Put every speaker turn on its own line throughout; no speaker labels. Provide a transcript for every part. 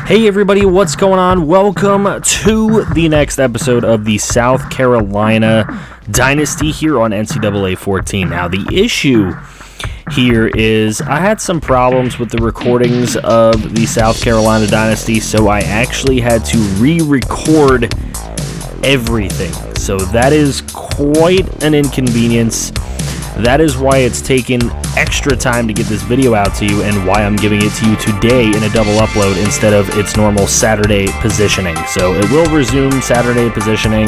Hey everybody, what's going on? Welcome to the next episode of the South Carolina Dynasty here on NCAA 14. Now the issue here is I had some problems with the recordings of the South Carolina Dynasty, so I actually had to re-record everything. So that is quite an inconvenience. That is why it's taken extra time to get this video out to you and why I'm giving it to you today in a double upload instead of its normal Saturday positioning. So it will resume Saturday positioning.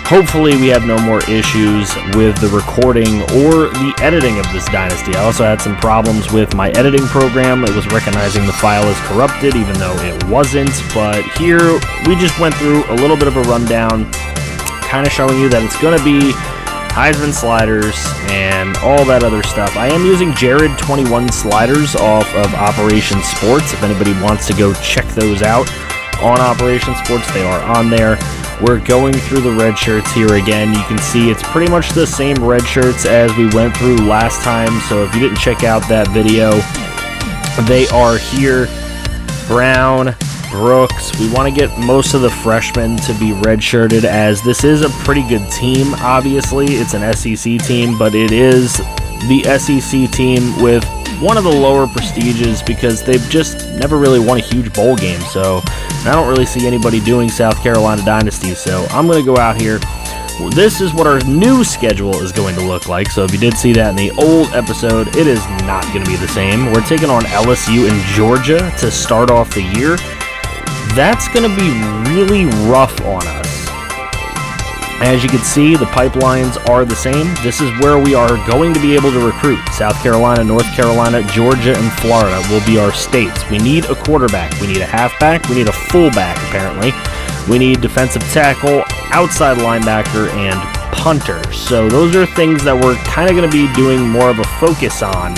Hopefully we have no more issues with the recording or the editing of this dynasty. I also had some problems with my editing program. It was recognizing the file as corrupted even though it wasn't. But here we just went through a little bit of a rundown, kind of showing you that it's going to be Heisman sliders and all that other stuff. I am using Jared 21 sliders off of Operation Sports. If anybody wants to go check those out on Operation Sports, they are on there. We're going through the red shirts here again. You can see it's pretty much the same red shirts as we went through last time. So if you didn't check out that video, they are here. Brown, Brooks. We want to get most of the freshmen to be redshirted, as this is a pretty good team. Obviously, it's an SEC team, but it is the SEC team with one of the lower prestiges because they've just never really won a huge bowl game. So I don't really see anybody doing South Carolina Dynasty. So I'm going to go out here. This is what our new schedule is going to look like. So if you did see that in the old episode, it is not going to be the same. We're taking on LSU and Georgia to start off the year. That's going to be really rough on us. As you can see, the pipelines are the same. This is where we are going to be able to recruit. South Carolina, North Carolina, Georgia, and Florida will be our states. We need a quarterback. We need a halfback. We need a fullback, apparently. We need defensive tackle, outside linebacker, and punter. So those are things that we're kind of going to be doing more of a focus on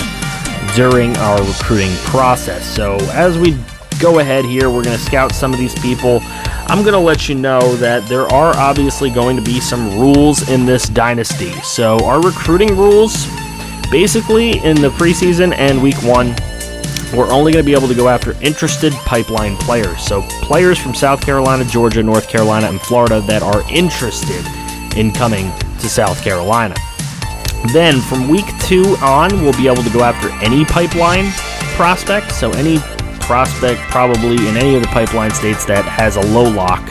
during our recruiting process. So as we go ahead here, we're going to scout some of these people. I'm going to let you know that there are obviously going to be some rules in this dynasty. So our recruiting rules, basically in the preseason and week one, we're only going to be able to go after interested pipeline players. So players from South Carolina, Georgia, North Carolina, and Florida that are interested in coming to South Carolina. Then from week 2 on, we'll be able to go after any pipeline prospect. So any prospect probably in any of the pipeline states that has a low lock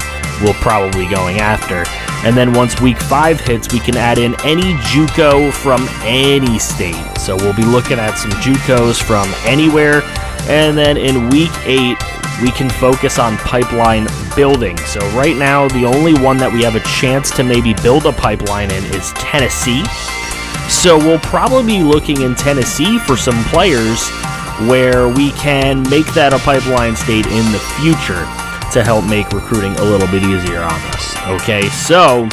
we'll probably going after. And then once week 5 hits, we can add in any JUCO from any state. So we'll be looking at some JUCOs from anywhere. And then in week 8, we can focus on pipeline building. So right now, the only one that we have a chance to maybe build a pipeline in is Tennessee. So we'll probably be looking in Tennessee for some players where we can make that a pipeline state in the future to help make recruiting a little bit easier on us. Okay, so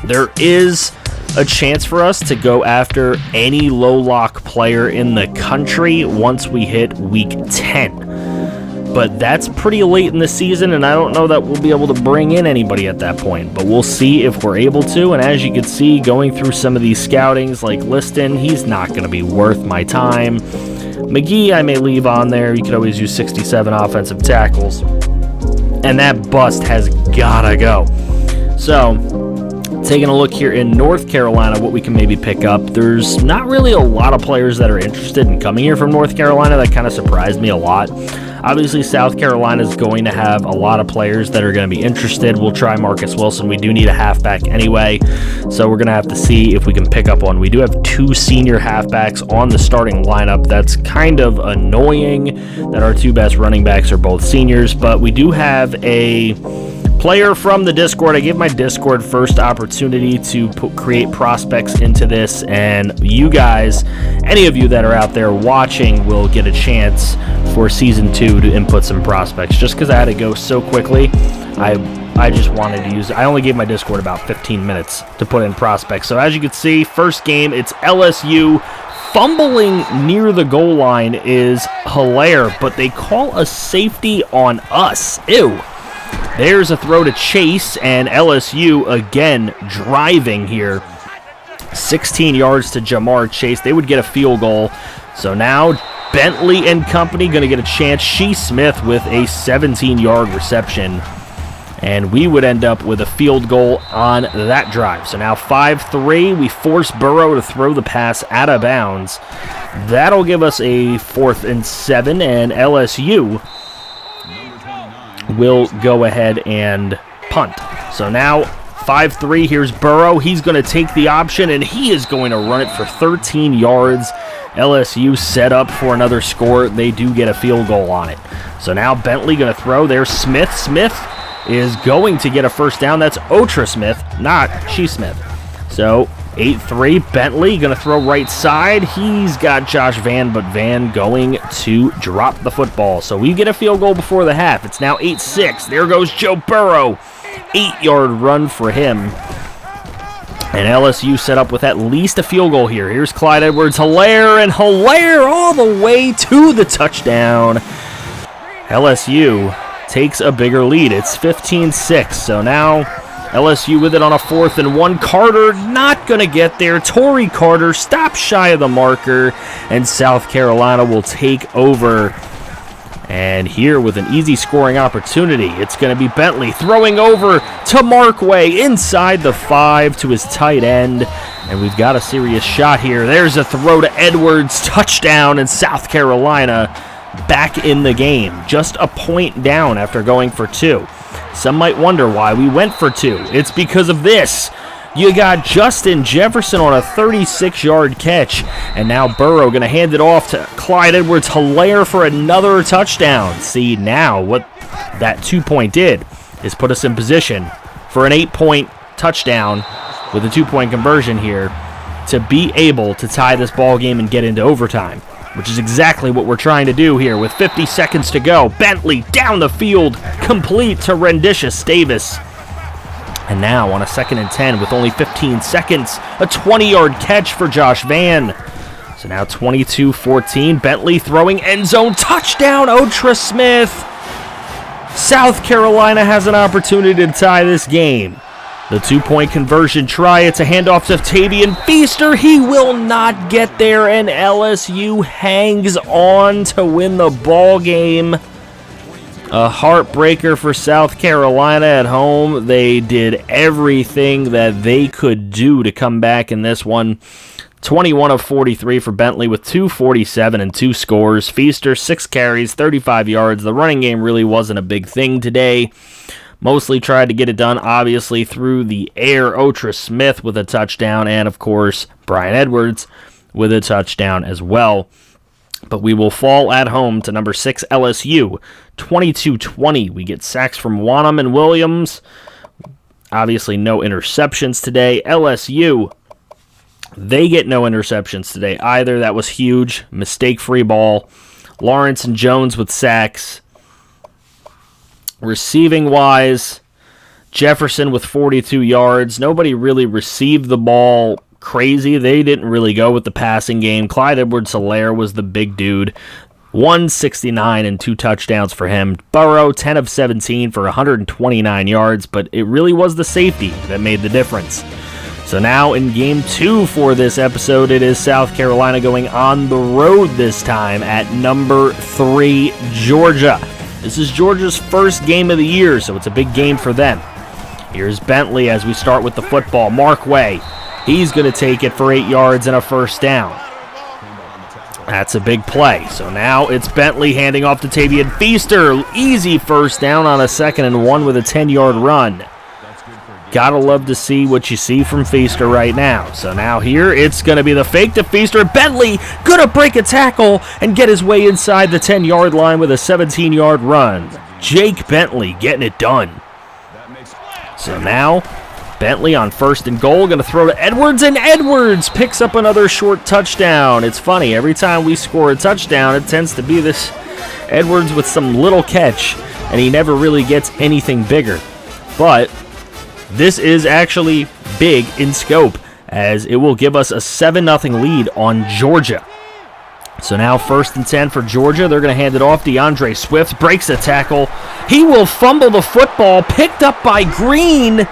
there is a chance for us to go after any low lock player in the country once we hit week 10. But that's pretty late in the season, and I don't know that we'll be able to bring in anybody at that point. But we'll see if we're able to. And as you can see, going through some of these scoutings, like Liston, he's not going to be worth my time. McGee, I may leave on there. You could always use 67 offensive tackles. And that bust has gotta go. So, taking a look here in North Carolina, what we can maybe pick up. There's not really a lot of players that are interested in coming here from North Carolina. That kind of surprised me a lot. Obviously, South Carolina is going to have a lot of players that are going to be interested. We'll try Marcus Wilson. We do need a halfback anyway, so we're going to have to see if we can pick up one. We do have 2 senior halfbacks on the starting lineup. That's kind of annoying that our 2 best running backs are both seniors, but we do have a player from the Discord. I gave my Discord first opportunity to create prospects into this, and you guys, any of you that are out there watching, will get a chance for Season 2 to input some prospects. Just because I had to go so quickly, I just wanted to use it. I only gave my Discord about 15 minutes to put in prospects. So as you can see, first game, it's LSU. Fumbling near the goal line is hilarious, but they call a safety on us. Ew. There's a throw to Chase, and LSU again driving here. 16 yards to Jamar Chase. They would get a field goal. So now Bentley and company going to get a chance. Smith with a 17-yard reception. And we would end up with a field goal on that drive. So now 5-3. We force Burrow to throw the pass out of bounds. That'll give us a 4th and 7, and LSU will go ahead and punt. So now 5-3. Here's Burrow. He's going to take the option, and he is going to run it for 13 yards. LSU set up for another score. They do get a field goal on it. So now Bentley going to throw. There's Smith. Smith is going to get a first down. That's Otra Smith, not Smith. So 8-3. Bentley going to throw right side. He's got Josh Van, but Van going to drop the football. So we get a field goal before the half. It's now 8-6. There goes Joe Burrow. 8-yard run for him. And LSU set up with at least a field goal here. Here's Clyde Edwards-Helaire, and Helaire all the way to the touchdown. LSU takes a bigger lead. It's 15-6. So now LSU with it on a 4th and 1. Carter not going to get there. Torrey Carter stops shy of the marker, and South Carolina will take over. And here with an easy scoring opportunity, it's going to be Bentley throwing over to Markway inside the 5 to his tight end. And we've got a serious shot here. There's a throw to Edwards, touchdown, and South Carolina back in the game. Just a point down after going for 2. Some might wonder why we went for 2. It's because of this. You got Justin Jefferson on a 36-yard catch, and now Burrow going to hand it off to Clyde Edwards-Helaire for another touchdown. See, now what that 2-point did is put us in position for an 8-point touchdown with a 2-point conversion here to be able to tie this ball game and get into overtime, which is exactly what we're trying to do here with 50 seconds to go. Bentley down the field, complete to Rendicious Davis. And now on a 2nd and 10 with only 15 seconds, a 20-yard catch for Josh Van. So now 22-14. Bentley throwing end zone touchdown. Otra Smith. South Carolina has an opportunity to tie this game. The 2-point conversion try. It's a handoff to Tavian Feaster. He will not get there, and LSU hangs on to win the ball game. A heartbreaker for South Carolina at home. They did everything that they could do to come back in this one. 21 of 43 for Bentley with 247 and 2 scores. Feaster, 6 carries, 35 yards. The running game really wasn't a big thing today. Mostly tried to get it done, obviously, through the air. Otra Smith with a touchdown, and, of course, Brian Edwards with a touchdown as well. But we will fall at home to number 6 LSU, 22-20. We get sacks from Wanham and Williams. Obviously no interceptions today. LSU, they get no interceptions today either. That was huge. Mistake-free ball. Lawrence and Jones with sacks. Receiving-wise, Jefferson with 42 yards. Nobody really received the ball crazy. They didn't really go with the passing game. Clyde Edwards-Helaire was the big dude. 169 and 2 touchdowns for him. Burrow, 10 of 17 for 129 yards, but it really was the safety that made the difference. So now in game 2 for this episode, it is South Carolina going on the road this time at number 3, Georgia. This is Georgia's first game of the year, so it's a big game for them. Here's Bentley as we start with the football. Markway. He's going to take it for 8 yards and a first down. That's a big play. So now it's Bentley handing off to Tavian Feaster. Easy first down on a 2nd and 1 with a 10-yard run. Gotta love to see what you see from Feaster right now. So now here it's going to be the fake to Feaster. Bentley going to break a tackle and get his way inside the 10-yard line with a 17-yard run. Jake Bentley getting it done. So now Bentley on 1st and goal, going to throw to Edwards, and Edwards picks up another short touchdown. It's funny, every time we score a touchdown, it tends to be this Edwards with some little catch, and he never really gets anything bigger. But this is actually big in scope, as it will give us a 7-0 lead on Georgia. So now 1st and 10 for Georgia. They're going to hand it off. DeAndre Swift breaks a tackle. He will fumble the football, picked up by Green.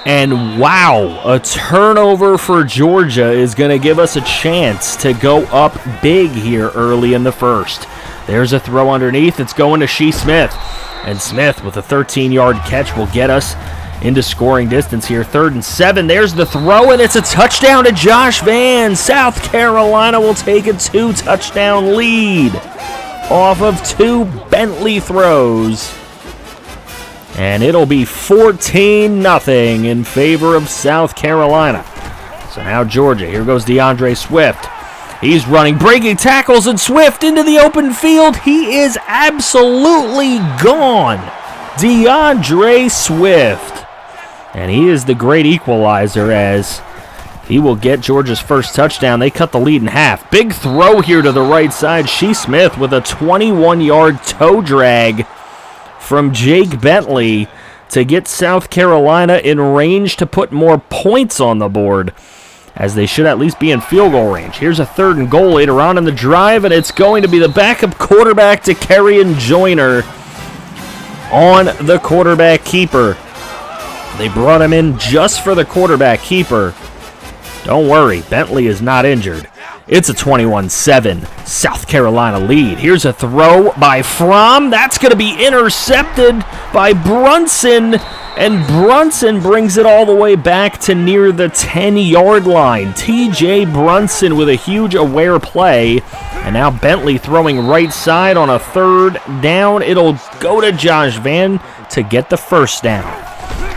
And wow, a turnover for Georgia is going to give us a chance to go up big here early in the first. There's a throw underneath. It's going to Shea Smith. And Smith with a 13-yard catch will get us into scoring distance here. 3rd and 7. There's the throw, and it's a touchdown to Josh Vann. South Carolina will take a 2-touchdown lead off of 2 Bentley throws. And it'll be 14-0 in favor of South Carolina. So now Georgia. Here goes DeAndre Swift. He's running, breaking tackles, and Swift into the open field. He is absolutely gone. DeAndre Swift. And he is the great equalizer as he will get Georgia's first touchdown. They cut the lead in half. Big throw here to the right side. Shea Smith with a 21-yard toe drag from Jake Bentley to get South Carolina in range to put more points on the board, as they should at least be in field goal range. Here's a 3rd and goal later on in the drive, and it's going to be the backup quarterback to Kerryon Joyner on the quarterback keeper. They brought him in just for the quarterback keeper. Don't worry, Bentley is not injured. It's a 21-7 South Carolina lead. Here's a throw by Fromm. That's going to be intercepted by Brunson. And Brunson brings it all the way back to near the 10-yard line. T.J. Brunson with a huge aware play. And now Bentley throwing right side on a 3rd down. It'll go to Josh Vann to get the first down.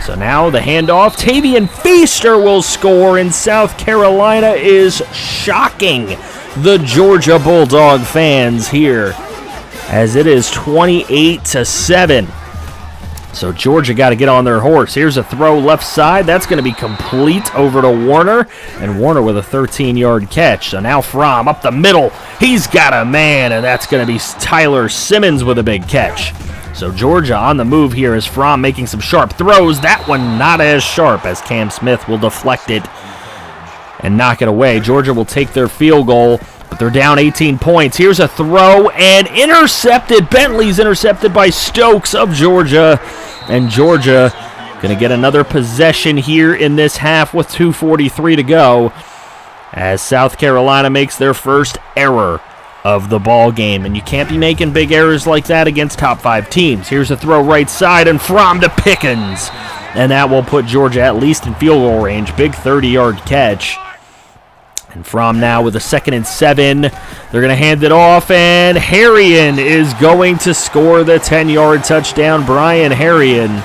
So now the handoff. Tavian Feaster will score, and South Carolina is shocking the Georgia Bulldog fans here, as it is 28-7. So Georgia got to get on their horse. Here's a throw left side. That's going to be complete over to Warner, and Warner with a 13-yard catch. So now Fromm up the middle. He's got a man, and that's going to be Tyler Simmons with a big catch. So Georgia on the move here as Fromm making some sharp throws. That one not as sharp, as Cam Smith will deflect it and knock it away. Georgia will take their field goal, but they're down 18 points. Here's a throw and intercepted. Bentley's intercepted by Stokes of Georgia. And Georgia going to get another possession here in this half with 2:43 to go, as South Carolina makes their first error of the ball game, and you can't be making big errors like that against top 5 teams. Here's a throw right side, and Fromm to Pickens, and that will put Georgia at least in field goal range. Big 30-yard catch. And Fromm now with a 2nd and 7. They're going to hand it off, and Harrion is going to score the 10-yard touchdown. Brian Harrion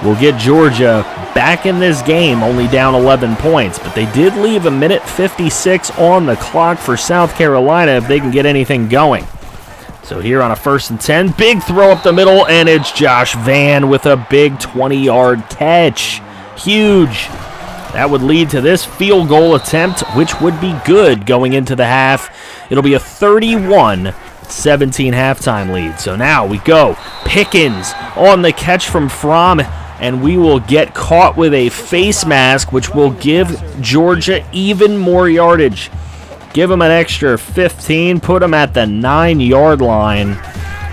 will get Georgia back in this game, only down 11 points. But they did leave a minute 56 on the clock for South Carolina if they can get anything going. So here on a 1st and 10, big throw up the middle, and it's Josh Vann with a big 20-yard catch. Huge. That would lead to this field goal attempt, which would be good going into the half. It'll be a 31-17 halftime lead. So now we go. Pickens on the catch from Fromm, and we will get caught with a face mask, which will give Georgia even more yardage. Give them an extra 15, put them at the 9-yard line,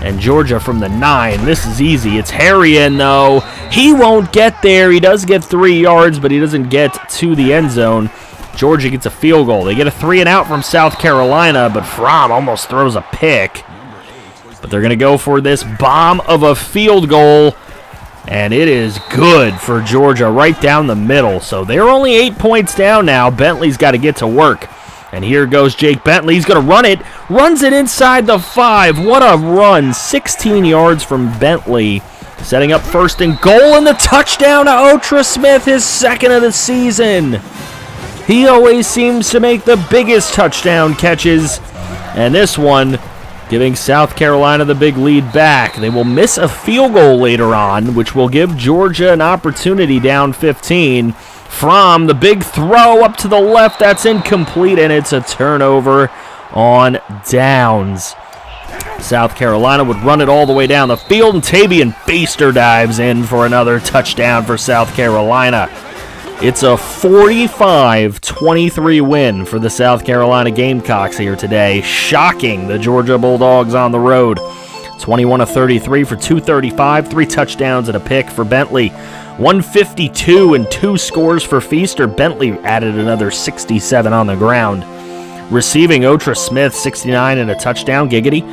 and Georgia from the 9. This is easy. It's Harrion, though. He won't get there. He does get 3 yards, but he doesn't get to the end zone. Georgia gets a field goal. They get a 3-and-out from South Carolina, but Fromm almost throws a pick. But they're going to go for this bomb of a field goal, and it is good for Georgia right down the middle. So they're only 8 points down now. Bentley's got to get to work. And here goes Jake Bentley. He's going to run it. Runs it inside the 5. What a run. 16 yards from Bentley. Setting up 1st and goal, and the touchdown to Otra Smith, his 2nd of the season. He always seems to make the biggest touchdown catches. And this one giving South Carolina the big lead back. They will miss a field goal later on, which will give Georgia an opportunity down 15. Fromm, the big throw up to the left, that's incomplete, and it's a turnover on downs. South Carolina would run it all the way down the field, and Tavian Feaster dives in for another touchdown for South Carolina. It's a 45-23 win for the South Carolina Gamecocks here today, shocking the Georgia Bulldogs on the road. 21-33 for 235, 3 touchdowns and a pick for Bentley. 152 and 2 scores for Feaster. Bentley added another 67 on the ground. Receiving, Otra Smith, 69 and a touchdown. Giggity.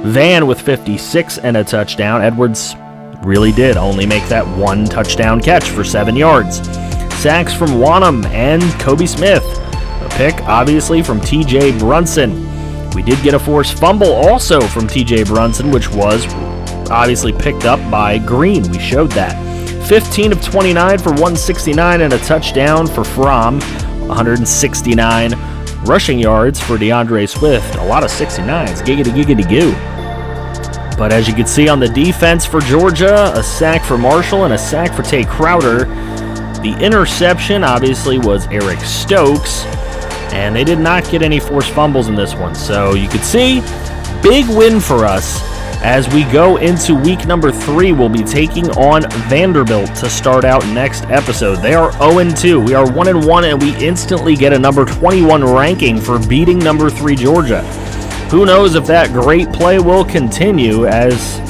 Van with 56 and a touchdown. Edwards really did only make that one touchdown catch for 7 yards. Sacks from Wanham and Kobe Smith. A pick, obviously, from TJ Brunson. We did get a forced fumble also from TJ Brunson, which was obviously picked up by Green. We showed that. 15 of 29 for 169 and a touchdown for Fromm. 169 rushing yards for DeAndre Swift. A lot of 69s. Giggity, giggity, goo. But as you can see on the defense for Georgia, a sack for Marshall and a sack for Tay Crowder. The interception, obviously, was Eric Stokes. And they did not get any forced fumbles in this one. So you can see, big win for us. As we go into week number 3, we'll be taking on Vanderbilt to start out next episode. They are 0-2. We are 1-1, and we instantly get a number 21 ranking for beating number 3 Georgia. Who knows if that great play will continue, as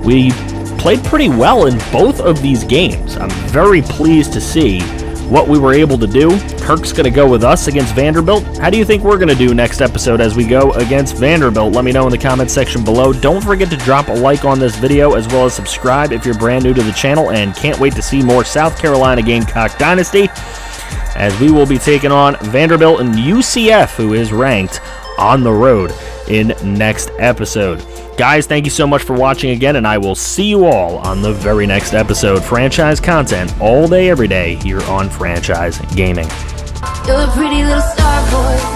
we played pretty well in both of these games. I'm very pleased to see what we were able to do. Kirk's going to go with us against Vanderbilt. How do you think we're going to do next episode as we go against Vanderbilt? Let me know in the comments section below. Don't forget to drop a like on this video, as well as subscribe if you're brand new to the channel, and can't wait to see more South Carolina Gamecocks Dynasty, as we will be taking on Vanderbilt and UCF, who is ranked on the road in next episode. Guys, thank you so much for watching again, and I will see you all on the very next episode. Franchise content all day, every day here on Franchise Gaming.
You're a pretty little star boy.